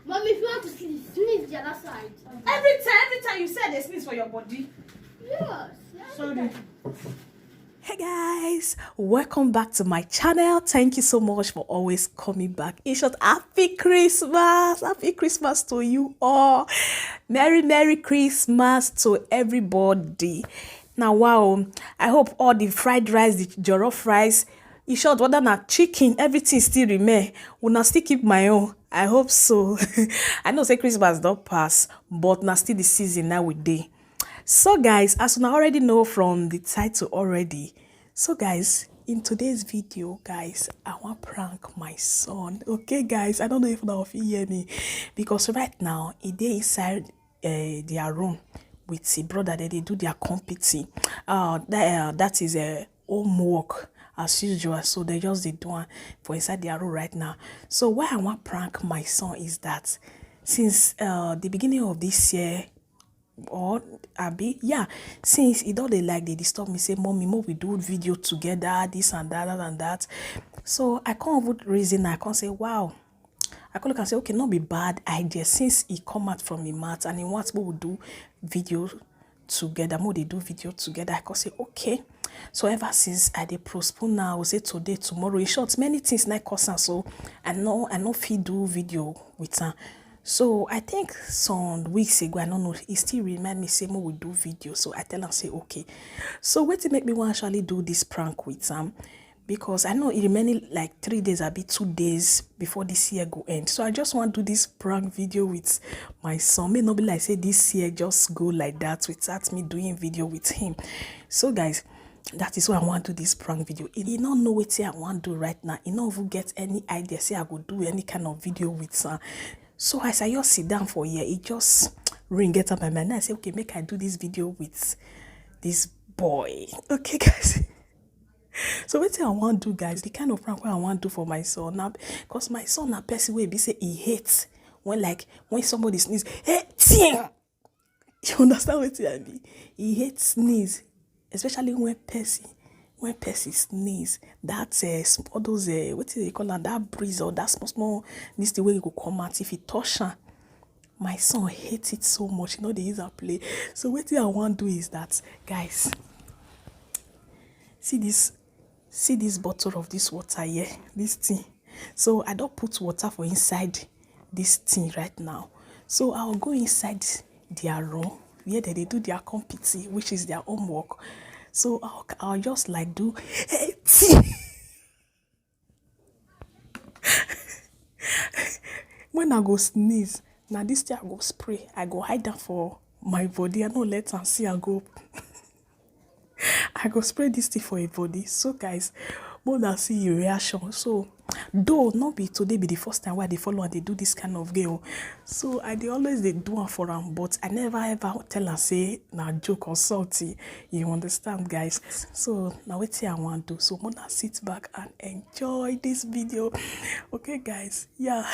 Mommy, if you want to sneeze the other side. Every time you said they sneeze for your body. Yes. Sorry. Hey guys, welcome back to my channel. Thank you so much for always coming back. In short, happy Christmas to you all. Merry Christmas to everybody. Now wow, I hope all the fried rice, the jollof rice, in short, whether not chicken, everything still remain. Will not still keep my own. I hope so. I know say Christmas don't pass, but now still the season now with day. So guys, as you already know from the title already, so guys, in today's video, guys, I want to prank my son. Okay guys, I don't know if now if you hear me, because right now he dey inside their room with his brother. They do their competing. That is a homework as usual, so they just dey do one for inside their room right now. So why I want to prank my son is that since the beginning of this year, or Abby, yeah, since he don't like they disturb me, say mommy, we do video together, this and that. So I can't even reason. I can't say wow. I can look and say okay, not be bad idea since he come out from the mat and he wants we will do video together. More they do video together. I can say okay. So ever since I dey postpone now, I will say today, tomorrow. In short, many things like cause so I know fit do video with her. So I think some weeks ago, I don't know, he still remind me say more we do video. So I tell him say okay. So what to make me want actually do this prank with him, because I know it remaining like 3 days, a bit 2 days before this year go end. So I just want to do this prank video with my son. May not be like say this year just go like that without me doing video with him. So guys, that is why I want to do this prank video. He don't know what I want to do right now. He don't even get any idea say I go do any kind of video with her. So as I just sit down for here, it just ring get up my mind. And I say, okay, make I do this video with this boy. Okay, guys. So what I want to do, guys, the kind of prank I want to do for my son now, because my son a person way be say he hates when somebody sneeze. Hey, ting! You understand what I mean? He hates sneeze, especially when person sneeze. That's all those what do they call that? That breeze or that small this the way you go come out if you touch her. My son hates it so much. You know they use a play. So what I want to do is that, guys, see this bottle of this water here, this thing. So I don't put water for inside this thing right now. So I'll go inside their room where they do their competition, which is their homework. So I'll just like do when I go sneeze, now this thing I go spray, I go hide that for my body. I don't let her see I go. I go spray this thing for a body. So guys, more than see your reaction. So though not be today be the first time why they follow and they do this kind of game. So they always they do it for them, but I never ever tell her say na joke or salty. You understand, guys? So now wait till I want to do. So more than sit back and enjoy this video. Okay, guys, yeah.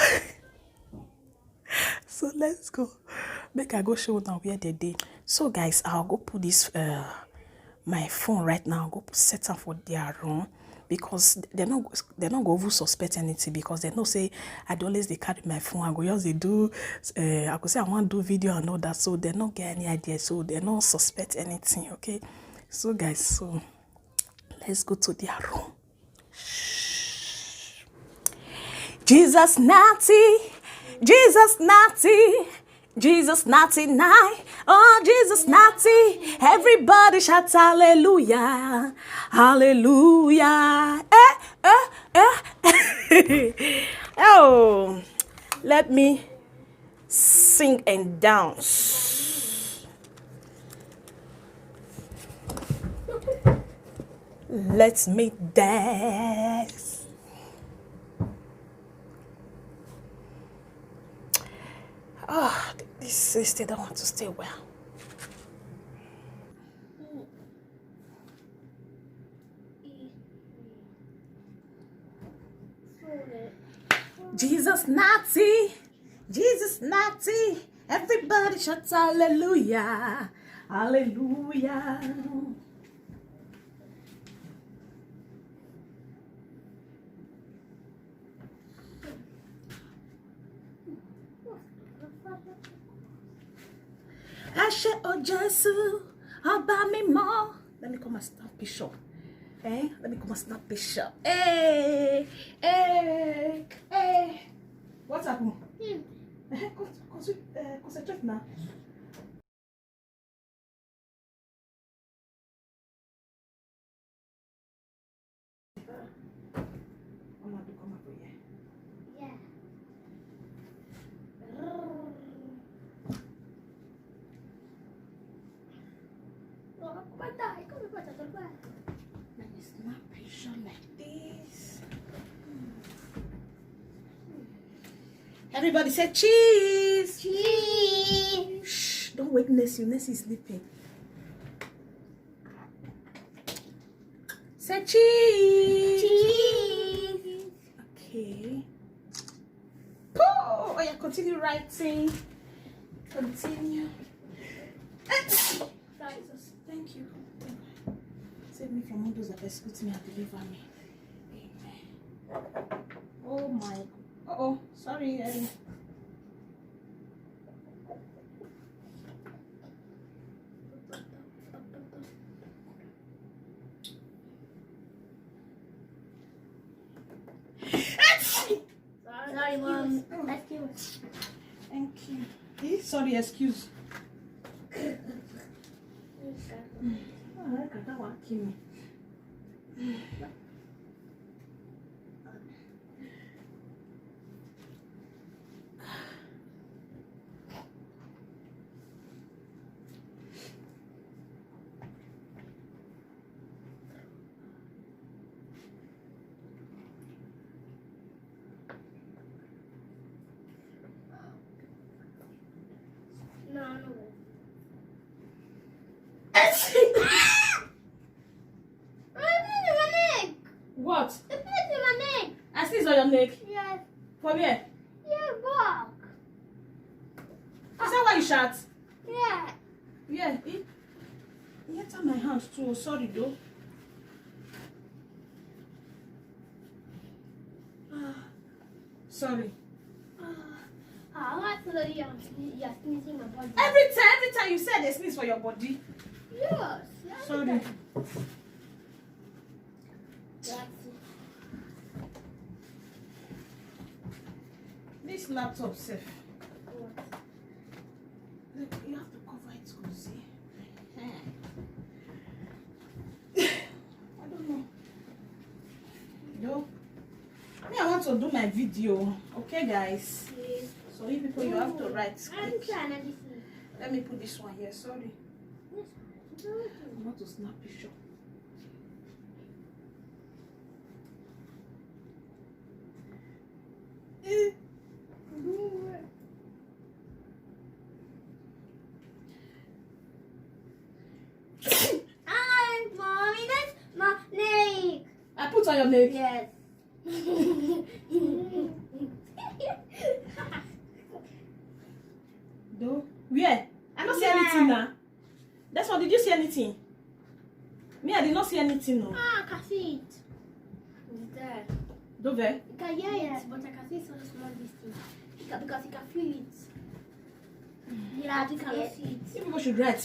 So let's go. Make I go show now where they did. So guys, I'll go put this my phone right now. I'll go set up for their room, because they're not going to suspect anything, because they know say I always they carry my phone. I go just they do I could say I want to do video and all that, so they not get any idea, so they not suspect anything. Okay, so guys, so let's go to their room. Shh. Jesus naughty, Jesus naughty, Jesus naughty night, oh Jesus naughty, everybody shout hallelujah, hallelujah. Oh, let me sing and dance. Let me dance. Oh, this sister don't want to stay well. Jesus naughty, Jesus naughty, everybody shout hallelujah, hallelujah. Ashe Ojesu, Oba Mimo. Let me come and snap picture. Let me come and snap picture. Hey. What's happened? Concentrate now. Yeah. Let me snap picture like this. Everybody say cheese. Cheese. Shh, don't wake Nessie. Nessie is sleeping. Say cheese. Cheese. Okay. Oh, yeah, continue writing. Continue. Thank you. Save me from all those that persecute me and deliver me. Amen. Oh my. Uh-oh. Sorry, Eddie. Sorry, Mom. Excuse. Thank you. Sorry, excuse. Oh, that one kill me. No. What? The place in my neck. I see it's on your neck. Yes. From here. Yeah, back. Is that why you shout? Yeah. Yeah. It hit on my hands too. Sorry though. Sorry. I want to know you're sneezing my body. Every time you said they sneeze for your body. Yes. Sorry. This laptop safe. Look, you have to cover it, see. I don't know. Yo. Me, I want to do my video. Okay, guys. So you people, you have to write. Let me put this one here. Sorry. I want to snap picture. Mommy, that's my neck. I put on your neck. Yes. Do where? I don't see anything now. That's one. Did you see anything? Me, I did not see anything. No. I can see it. It's there. Do where? You can hear it, but I can see so small distance. Because you can feel it. Yeah, you cannot see it. You people should write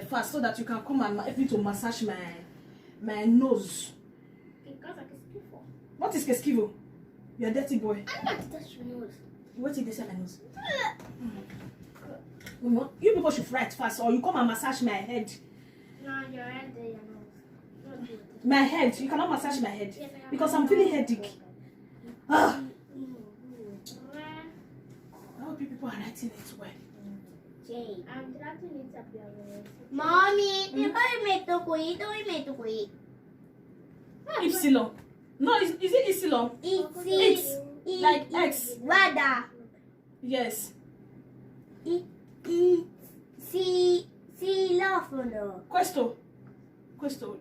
fast so that you can come and help me to massage my nose. Because I can speak for. What is Keskivo? You're a dirty boy. I'm not to touch your nose. What did they say my nose? You people should write fast or you come and massage my head. No, your head and your nose. Not you. My head. You cannot massage my head. Yes, I can. Because I'm feeling headache. Ah. I hope you people are writing it well. I'm writing it up your way. Mommy, Ypsilon. No, is it Ypsilon? It's like X. Wada. Yes. Questo.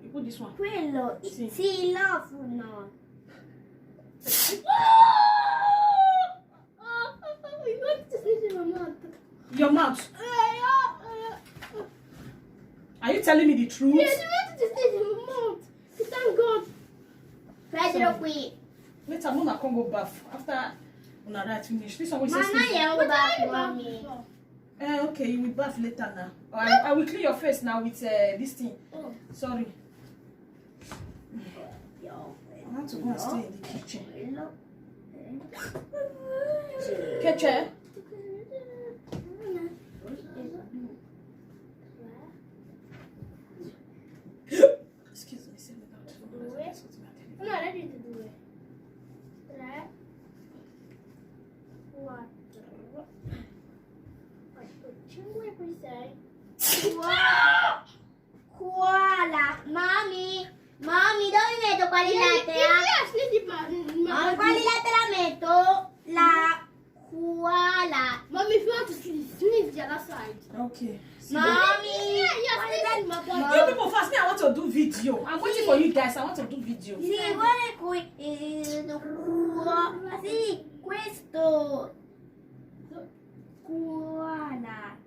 You put this one. Quello. Sì. Xilofono. You want to sneeze in my mouth? Your mouth. Are you telling me the truth? Yes, you wanted to sneeze in my mouth. Thank God. Pedro, wait. Wait, I'm gonna come go bath after Una right finish. This one we say Mama, sleep. you bath, mommy. Okay, you will bath later now. I will clean your face now with this thing. Oh. Sorry. I want to go and stay in the kitchen. Ketchup. Excuse me, say I'm not ready to do it. 3, 4. What we say? Koala. Mami, dove metto quali lettere? Quali lettere metto? La koala. Mommy, if you want to sneeze the other side. Okay. Mommy, You people fast me. I want to do video. I'm waiting for you guys. I want to do video. sì, guarda qui. Sì, questo. Koala.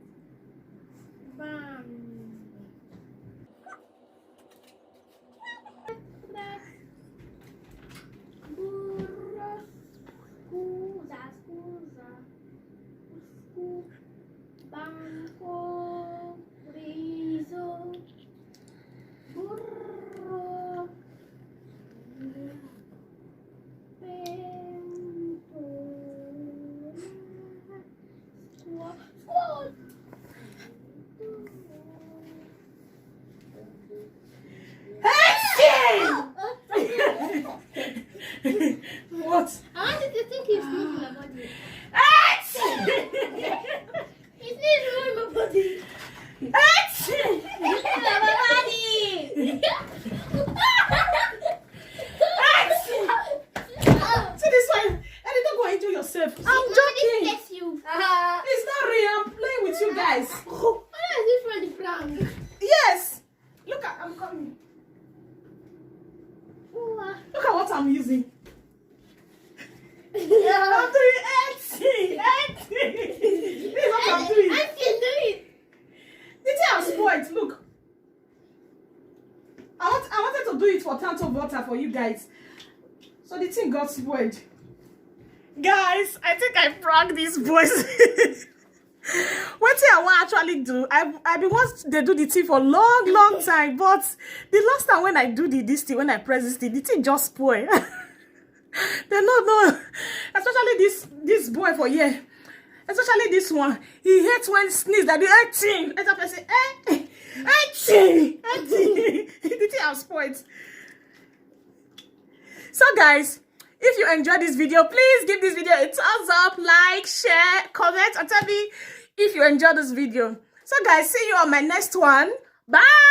Burro. Scusa. Banco. Riso. Burro. Pentola. What? I wanted to think he's moving my body. He's moving my body. See this one. I don't go into yourself. I'm joking. Yes, you. It's not real. I'm playing with you guys. What is this for the prank? Yes. Look at. I'm coming. Look at what I'm using. I'm doing Etsy. This is what I'm doing. I can do it. The thing I'm spoiled. Look. I wanted to do it for Tanto Butter for you guys. So the thing got spoiled. Guys, I think I pranked these boys. What thing I want actually do? I been once they do the thing for long time, but the last time when I do this thing, when I press this thing, the thing just spoil. They no, especially this boy for here, especially this one. He hates when sneeze that the thing. As I say, the thing I'm spoiled. So guys, if you enjoyed this video, please give this video a thumbs up, like, share, comment, and tell me if you enjoyed this video. So guys, see you on my next one. Bye.